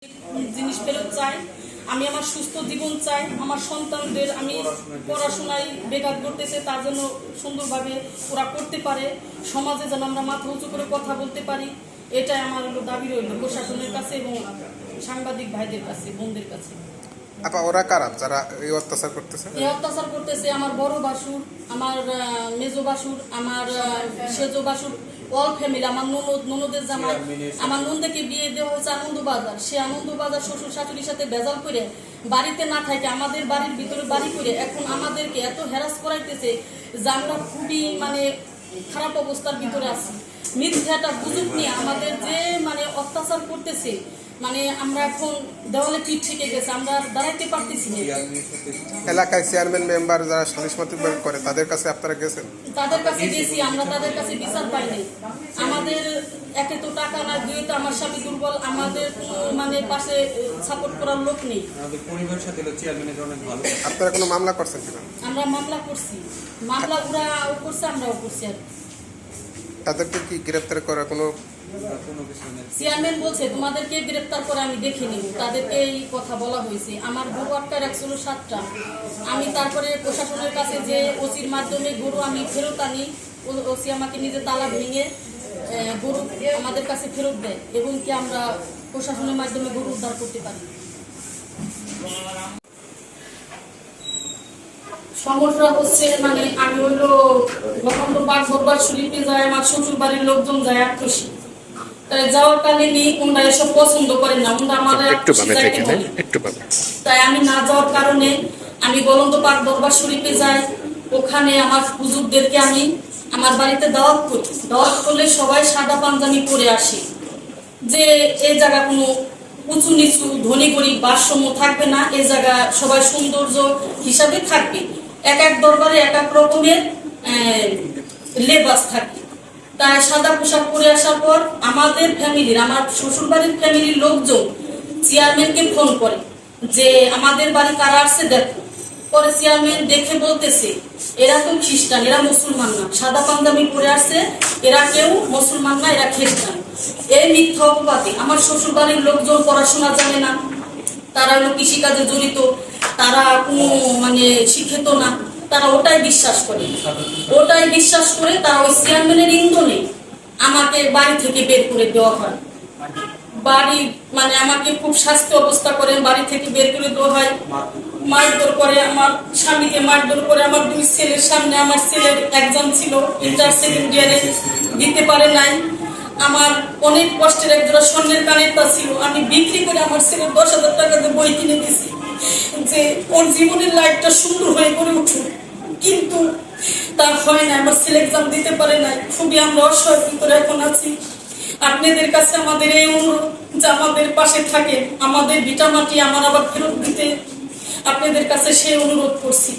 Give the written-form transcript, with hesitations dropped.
জিনিস ফেরত চাই। আমি আমার সুস্থ জীবন চাই। আমার সন্তানদের আমি পড়াশোনায় বেঘাত করতেছে, তার জন্য সুন্দরভাবে ওরা করতে পারে, সমাজে যেন আমরা মাথা উঁচু করে কথা বলতে পারি। এটাই আমার দাবি রইল প্রশাসনের কাছে এবং সাংবাদিক ভাইদের কাছে, বোনদের কাছে। আপা ওরা কারা যারা এই অত্যাচার করতেছে? এই অত্যাচার করতেছে আমার বড় বাসুর, আমার মেজো বাসুর, আমার সেজো বাসুর, অল ফ্যামিলি, আমার ননদের জামাই। আমার ননদকে বিয়ে দেওয়া হয়েছে আনন্দবাজার। সে আনন্দবাজার শ্বশুর শাশুড়ির সাথে বেজাল করে বাড়িতে না থাকে আমাদের বাড়ির ভিতরে বাড়ি করে এখন আমাদেরকে এত হ্যারাস করাইতেছে যে আমরা খুবই খারাপ অবস্থার ভিতরে আছি। মিথ্যাটা গুজব নিয়ে আমাদের যে অত্যাচার করতেছে, আমরা এখন দেওয়ালে পিঠ থেকে গেছে, আমরা দাঁড়াইতে পারতেছি না। এলাকায় চেয়ারম্যান মেম্বার যারা সালিশ মাতিবার করে তাদের কাছে আপনারা গেছেন? তাদের কাছে গেছি, আমরা তাদের কাছে বিচার পাই নাই। আমাদের একে তো টাকা না, দুই তো আমার স্বামী দুর্বল, আমাদের পাশে সাপোর্ট করার লোক নেই। পরিবারের সাথে চেয়ারম্যানের অনেক ভালো। আপনারা কোনো মামলা করছেন কিনা? আমরা মামলা করছি, মামলা ওরাও করছে, আমরাও করছি। আর তাদেরকে কি গ্রেফতার করার কোনো? চেয়ারম্যান বলছে তোমাদেরকে গ্রেফতার করে আমি দেখে নিব, তাদেরকে এই কথা বলা হয়েছে। আমার গরু আটকার 107টা। আমি তারপরে প্রশাসনের কাছে যে ওসির মাধ্যমে গরু আমি ফেরত আনি, ওসি আমাকে নিজে তালা ভেঙে গরু আমাদের কাছে ফেরত দেয় এবং কি আমরা প্রশাসনের মাধ্যমে গরু উদ্ধার করতে পারি। সমস্যা হচ্ছে আমি হইলো বসন্ত পাক বরবার শরীফে যায়, আমার শ্বশুর বাড়ির লোকজন যায় আত্মীয়, যাওয়ার কালে ওনারা এসব পছন্দ করেন না, ওনারা আমাদের তাই আমি না যাওয়ার কারণে আমি বলন্ত পাক দরবার শরীফে যাই। ওখানে আমার হুজুরদেরকে আমি আমার বাড়িতে দাওয়াত করি। দাওয়াত করলে সবাই সাদা পাঞ্জাবি পরে আসে, যে এই জায়গা কোনো উঁচু নিচু ধনী গরিব ভারসাম্য থাকবে না, এই জায়গা সবাই সৌন্দর্য হিসাবে থাকবে। এক এক দরবারে এক এক রকমের লেবাস থাকে। তাই সাদা পোশাক পরে আসার পর আমাদের ফ্যামিলির, আমার শ্বশুর বাড়ির ফ্যামিলির লোকজন চেয়ারম্যানকে ফোন করে যে আমাদের বাড়ি কারা আসছে দেখো। পরে চেয়ারম্যান দেখে বলতেছে এরা তো খ্রিস্টান, এরা মুসলমান না, সাদা পাঞ্জাবি পরে আসছে, এরা কেউ মুসলমান না, এরা খ্রিস্টান। এই মিথ্যা অপবাদে আমার শ্বশুর বাড়ির লোকজন পড়াশোনা জানে না, তারা হলো কৃষিকাজে জড়িত, তারা কোনো শিক্ষিত না, তারা ওটাই বিশ্বাস করে তারা ওই চেয়ারম্যানের ইন্ধনে আমাকে বাড়ি থেকে বের করে দেওয়া হয়। বাড়ি আমাকে খুব স্বাস্থ্য অবস্থা করে বাড়ি থেকে বের করে দেওয়া হয়, মারধর করে, আমার স্বামীকে মারধর করে। আমার দুই ছেলের সামনে, আমার ছেলের এক্সাম ছিল, ইন্টার সেকেন্ড ইয়ারে দিতে পারে নাই। আমার অনেক কষ্টের একজোড়া স্বর্ণের কানেরটা ছিল, আমি বিক্রি করে আমার ছেলের 10,000 টাকাতে বই কিনে দিয়েছি যে ওর জীবনের লাইফটা সুন্দর হয়ে গড়ে উঠুক, কিন্তু তা হয় না। আমার ছেলে এক্সাম দিতে পারে নাই। খুবই আমরা অসহায় ভিতরে এখন আছি। আপনাদের কাছে আমাদের এই অনুরোধ যে আমাদের পাশে থাকে, আমাদের ভিটা মাটি আমার আবার ফেরত দিতে আপনাদের কাছে সেই অনুরোধ করছি।